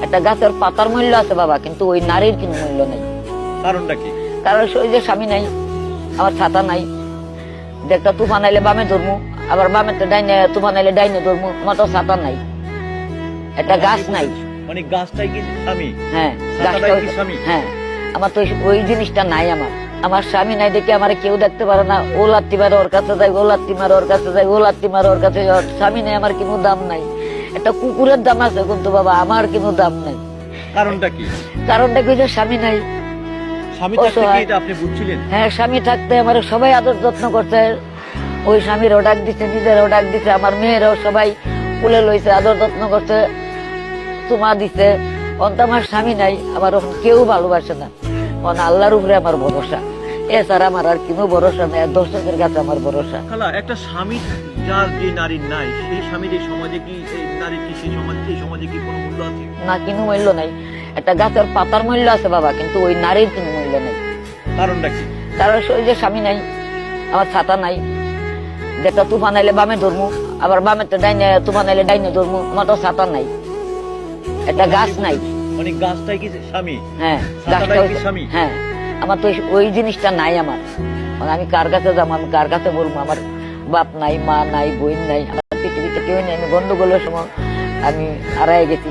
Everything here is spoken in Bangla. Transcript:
একটা গাছের পাতার মূল্য আছে বাবা, কিন্তু ওই নারীর কোনো মূল্য নেই। কারণটা কি? কারণ ওই যে স্বামী নাই, আমার ছাতা নাই, একটা তুফান আইলে বামে ধরমু, আবার বামে ডাইনে তুফান আইলে ডাইনে ধরমু, আমার তো ছাতা নাই, একটা গাছ নাই। মানে গাছটাই কি স্বামী? হ্যাঁ, ছাতাটাই কি স্বামী? হ্যাঁ, আমার তো ওই জিনিসটা নাই। আমার স্বামী নাই দেখে আমার কেউ দেখতে পারে না। ও লাত্তি মারে ওর কাছে যাই, ও লাত্তি মারে ওর কাছে যাই, ও লাত্তি মারে ওর কাছে যাই। স্বামী নাই, আমার কোনো দাম নাই। একটা কুকুরের দাম আছে, কিন্তু বাবা আমার কোনো দাম নাই। কারণটা কি? কারণটা কি যে স্বামী নাই। স্বামী থাকতে কি এটা আপনি বুঝছিলেন? হ্যাঁ, স্বামী থাকতে আমার সবাই আদর যত্ন করছে। ওই স্বামীরও ডাক দিচ্ছে, নিজেরও ডাক দিচ্ছে, আমার মেয়েরাও সবাই কুলে লইছে, আদর যত্ন করছে, চুমা দিছে। অন্ত আমার স্বামী নাই, আমার কেউ ভালোবাসে না। আল্লাহর উপরে আমার ভরসা, এছাড়া আমার আর কোনো ভরসা নেই। দর্শকের কাছে আমার ভরসা। খালা, একটা স্বামী যার যে নারীর নাই, সেই স্বামীর এই সমাজে কি, এই নারীর কি সেই সমাজে কি কোনো মূল্য আছে? না, কোনো মূল্য নাই। একটা গাছের পাতার মূল্য আছে বাবা, কিন্তু ওই নারীর কোনো মূল্য নেই। কারণটা কি? কারণ ওই যে স্বামী নাই, আমার ছাতা নাই, একটা তুফান আইলে বামে ধরমু, আবার বামে ডাইনে তুফান আইলে ডাইনে ধরমু, আমার তো ছাতা নাই, একটা গাছ নাই। মানে গাছটাই কি স্বামী? হ্যাঁ, ছাতাটাই গাছটা কি স্বামী? হ্যাঁ, আমার তো ওই জিনিসটা নাই। মানে আমি কার কাছে যাবো, আমি কার কাছে বলবো? আমার বাপ নাই, মা নাই, বোন নাই, আমার পৃথিবীতে কেউ নেই। আমি গন্ডগোলের সময় আমি হারাই গেছি।